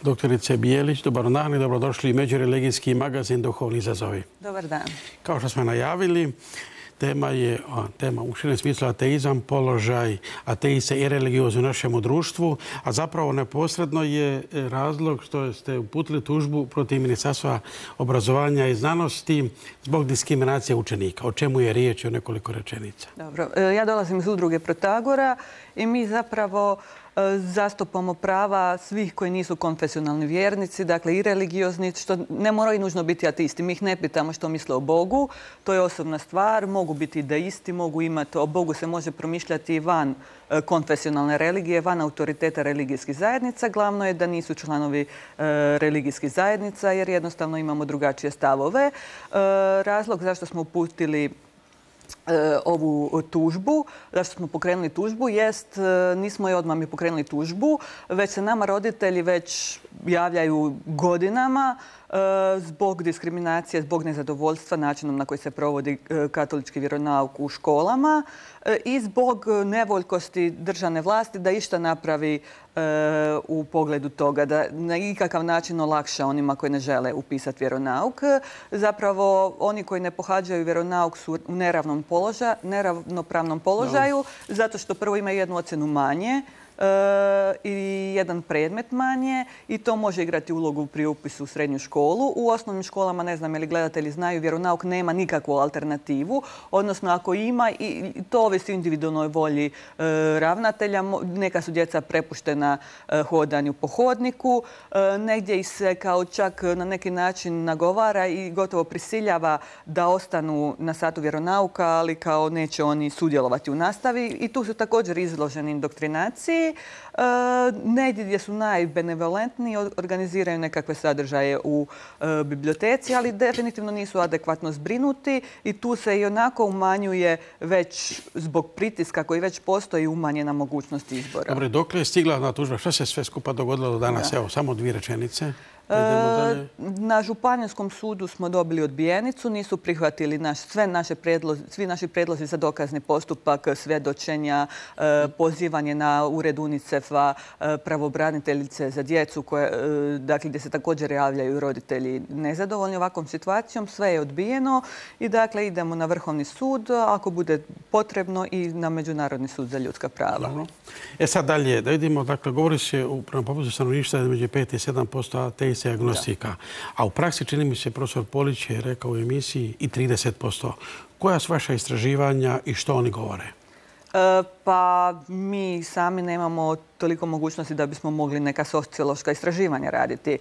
Doktorice Bijelić, dobar dan i dobrodošli u međureligijski magazin Duhovni izazovi. Dobar dan. Kao što smo najavili, tema u širem smislu ateizam, položaj ateista i religioza u našemu društvu, a zapravo neposredno je razlog što ste uputili tužbu protiv Ministarstva obrazovanja i znanosti zbog diskriminacije učenika. O čemu je riječ u nekoliko rečenica? Dobro. Ja dolazim iz udruge Protagora i mi zapravo zastupamo prava svih koji nisu konfesionalni vjernici, dakle i religiozni, što ne moraju nužno biti ateisti. Mi ih ne pitamo što misle o Bogu, to je osobna stvar, mogu biti deisti, mogu imati, o Bogu se može promišljati i van konfesionalne religije, van autoriteta religijskih zajednica. Glavno je da nisu članovi religijskih zajednica jer jednostavno imamo drugačije stavove. Razlog zašto smo uputili ovu tužbu, zašto smo pokrenuli tužbu, jest nismo je odmah mi pokrenuli tužbu, već se nama roditelji već javljaju godinama zbog diskriminacije, zbog nezadovoljstva načinom na koji se provodi katolički vjeronauk u školama i zbog nevoljkosti državne vlasti da išta napravi u pogledu toga, da na ikakav način olakša onima koji ne žele upisati vjeronauk. Zapravo, oni koji ne pohađaju vjeronauk su u neravnopravnom položaju, zato što prvo imaju jednu ocjenu manje i jedan predmet manje i to može igrati ulogu pri upisu u srednju školu. U osnovnim školama, ne znam je li gledatelji znaju, vjeronauk nema nikakvu alternativu, odnosno ako ima, i to ovisi o individualnoj volji ravnatelja, neka su djeca prepuštena hodanju po hodniku, negdje ih se kao čak na neki način nagovara i gotovo prisiljava da ostanu na satu vjeronauka, ali kao neće oni sudjelovati u nastavi i tu su također izloženi indoktrinaciji. Negdje gdje su najbenevolentniji organiziraju nekakve sadržaje u biblioteci, ali definitivno nisu adekvatno zbrinuti i tu se i onako umanjuje već zbog pritiska koji već postoji umanjena mogućnost izbora. Dobro, dokle je stigla na tužba? Što se sve skupa dogodilo do danas? Evo, samo 2 rečenice. Na Županijskom sudu smo dobili odbijenicu, nisu prihvatili svi naši predlozi za dokazni postupak, svjedočenja, pozivanje na ured UNICEF-a, pravobraniteljice za djecu, dakle, gdje se također javljaju roditelji nezadovoljni ovakvom situacijom. Sve je odbijeno i dakle idemo na Vrhovni sud, ako bude potrebno i na Međunarodni sud za ljudska prava. Dobro. Sad dalje, da vidimo, dakle, govori se prema popisu stanovništva među 5 i 7% ateista i agnostika. A u praksi, čini mi se, profesor Polić je rekao u emisiji i 30%. Koja su vaša istraživanja i što oni govore? Pa mi sami nemamo toliko mogućnosti da bismo mogli neka sociološka istraživanja raditi.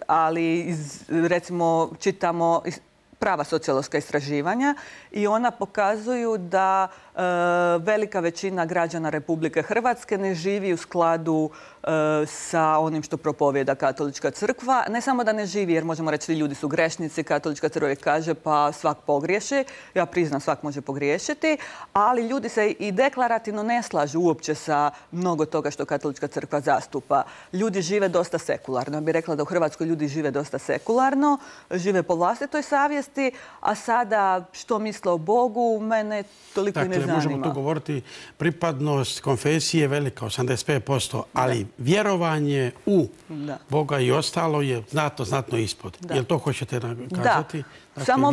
Ali, recimo, čitamo prava sociološka istraživanja i ona pokazuju da velika većina građana Republike Hrvatske ne živi u skladu sa onim što propovijeda Katolička crkva. Ne samo da ne živi, jer možemo reći da ljudi su grešnici, Katolička crkva kaže pa svak pogriješi. Ja priznam, svak može pogriješiti, ali ljudi se i deklarativno ne slažu uopće sa mnogo toga što Katolička crkva zastupa. Ljudi žive dosta sekularno. Ja bih rekla da u Hrvatskoj ljudi žive dosta sekularno, žive po vlastitoj savjesti, a sada što misle o Bogu, mene toliko i ne zanima. Možemo tu govoriti, pripadnost konfesije velika, 85%, ali vjerovanje u Boga i ostalo je znatno ispod. Jel to hoćete kazati? Da. Samo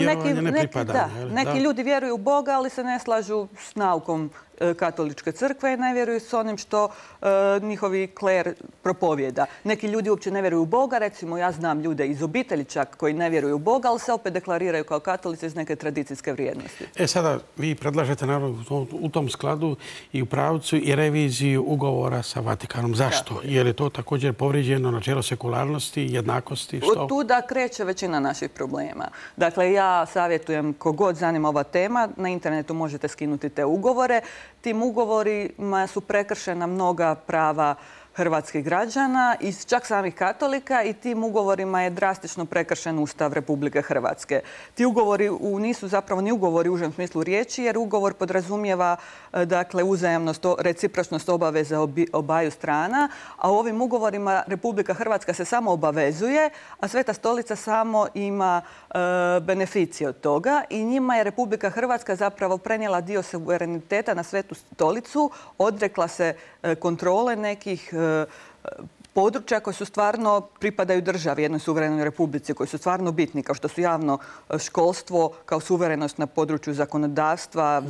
neki ljudi vjeruju u Boga, ali se ne slažu s naukom Katoličke crkve i ne vjeruju s onim što njihovi kler propovijeda. Neki ljudi uopće ne vjeruju u Boga, recimo ja znam ljude iz obitelji čak koji ne vjeruju u Boga, ali se opet deklariraju kao katolici iz neke tradicijske vrijednosti. Sada vi predlažete naravno u tom skladu i u pravcu i reviziju ugovora sa Vatikanom. Zašto? Jer je to također povrijeđeno načelo sekularnosti, jednakosti? Od tuda kreće većina naših problema. Dakle, ja savjetujem kogod zanima ova tema, na internetu možete skinuti te ugovore. Tim ugovorima su prekršena mnoga prava hrvatskih građana i čak samih katolika i tim ugovorima je drastično prekršen Ustav Republike Hrvatske. Ti ugovori nisu zapravo ni ugovori u užem smislu riječi, jer ugovor podrazumijeva dakle uzajamnost, recipročnost obaveza obaju strana, a u ovim ugovorima Republika Hrvatska se samo obavezuje, a Sveta stolica samo ima beneficije od toga i njima je Republika Hrvatska zapravo prenijela dio suvereniteta na Svetu stolicu, odrekla se kontrole nekih područja koji su stvarno pripadaju državi, jednoj suverenoj republici, koji su stvarno bitni, kao što su javno školstvo, kao suverenost na području zakonodavstva,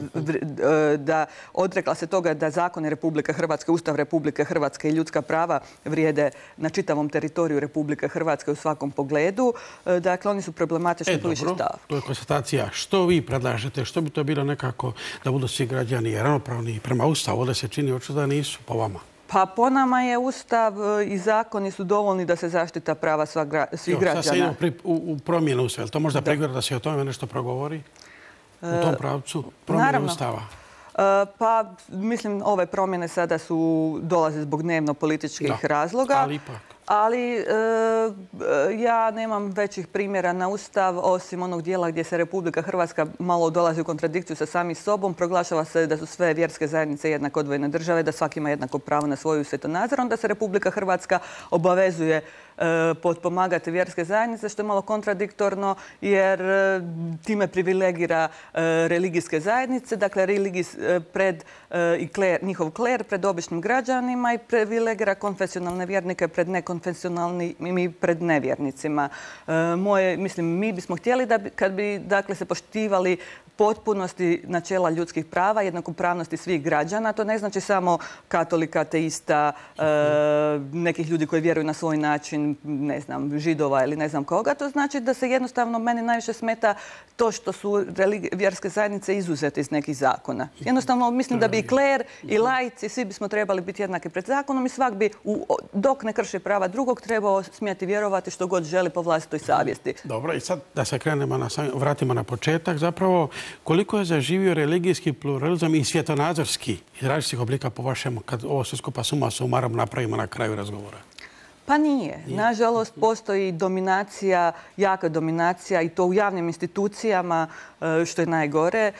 da odrekla se toga da zakone Republike Hrvatske, Ustav Republike Hrvatske i ljudska prava vrijede na čitavom teritoriju Republike Hrvatske u svakom pogledu. Dakle, oni su problematični po više stav. To je konstatacija. Što vi predlažete? Što bi to bilo nekako da budu svi građani ravnopravni prema Ustavu? Ovdje se čini očito da nisu po vama. Pa po nama je Ustav i zakoni su dovoljni da se zaštita prava svih građana. Sad se ide u promjenu Ustava. To možda pregleda da se o tome nešto progovori? U tom pravcu? Promjene Ustava? Pa, mislim, ove promjene sada dolaze zbog dnevno-političkih razloga. Ali ipak. Ali ja nemam većih primjera na Ustav, osim onog dijela gdje se Republika Hrvatska malo dolazi u kontradikciju sa samim sobom. Proglašava se da su sve vjerske zajednice jednako odvojene države, da svaki ima jednako pravo na svoju svjetonazor. Onda se Republika Hrvatska obavezuje potpomagati vjerske zajednice, što je malo kontradiktorno jer time privilegira religijske zajednice, dakle njihov kler pred običnim građanima i privilegira konfesionalne vjernike pred nekonfesionalnim i pred nevjernicima. Mi bismo htjeli da kad bi se poštivali potpunosti načela ljudskih prava, jednakopravnosti svih građana. To ne znači samo katolika, ateista, nekih ljudi koji vjeruju na svoj način, ne znam, židova ili ne znam koga. To znači da se jednostavno meni najviše smeta to što su vjerske zajednice izuzete iz nekih zakona. Jednostavno mislim da bi i kler i laici, svi bismo trebali biti jednaki pred zakonom i svak bi, dok ne krši prava drugog, trebao smjeti vjerovati što god želi po vlastitoj savjesti. Dobro, i sad da se vratimo na početak zapravo. Koliko je zaživio religijski pluralizam i svjetonazorski iz različitih oblika po vašemu, kad ovo sve skupa suma sumarom napravimo na kraju razgovora? Pa nije. Nažalost, postoji dominacija, jaka dominacija i to u javnim institucijama, što je najgore.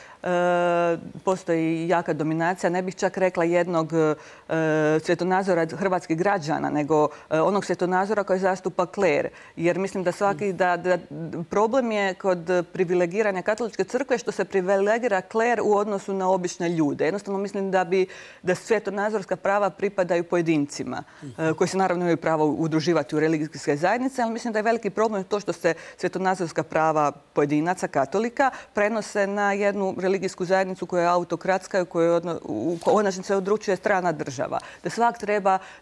Postoji jaka dominacija, ne bih čak rekla jednog svjetonazora hrvatskih građana, nego onog svjetonazora koji zastupa kler. Jer mislim da problem je kod privilegiranja katoličke crkve što se privilegira kler u odnosu na obične ljude. Jednostavno mislim da svjetonazorska prava pripadaju pojedincima, koji se naravno imaju pravo udruživati u religijske zajednice, ali mislim da je veliki problem to što se svjetonazorska prava pojedinaca, katolika, prenose na jednu religijsku zajednicu koja je autokratska i koja u konačnici odlučuje strana država.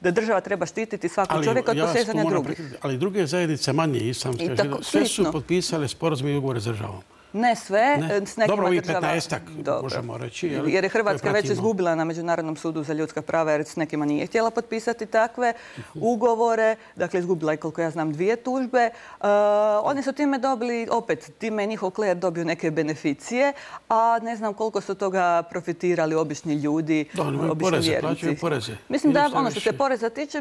Da država treba štititi svakog čovjeka od posezanja drugih. Ali druge zajednice manje islamske, sve su potpisale sporazume i ugovore s državom. Ne sve, s nekima dobro, država... Dobro, 15-ak možemo reći. Jer je Hrvatska već izgubila na Međunarodnom sudu za ljudska prava jer s nekima nije htjela potpisati takve ugovore. Dakle, izgubila je, koliko ja znam, 2 tužbe. Oni su time dobili, opet, time je njihov kler dobio neke beneficije, a ne znam koliko su toga profitirali obični ljudi, obični vjernici. Mislim da ono što se poreza tiče,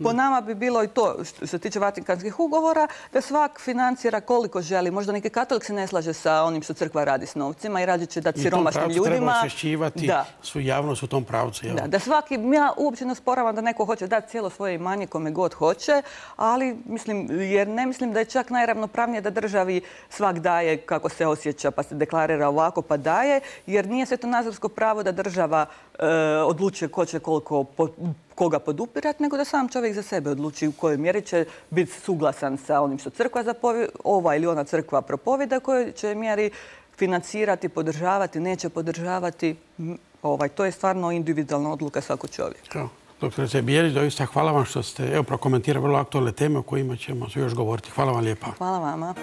po nama bi bilo i to, što se tiče Vatikanskih ugovora, da svak financira koliko želi. Možda neki katolik se ne slaže sa onim što crkva radi s novcima i radije će dati siromašnim ljudima. I u tom pravcu treba osvješćivati svu javnost u tom pravcu. Da svaki, ja uopće ne osporavam da neko hoće dati cijelo svoje imanje kome god hoće, ali jer ne mislim da je čak najravnopravnije da državi svak daje kako se osjeća pa se deklarira ovako pa daje, jer nije svjetonazorsko pravo da država odlučuje ko će koga podupirati, nego da sam čovjek za sebe odluči u kojoj mjeri će biti suglasan sa onim što crkva ova ili ona crkva propovjeda, kojoj će mjeri financirati, podržavati, neće podržavati. To je stvarno individualna odluka svakog čovjeka. Doktorice Bijelić, doista hvala vam što ste prokomentirali vrlo aktualne teme o kojima ćemo još govoriti. Hvala vam lijepa. Hvala vama.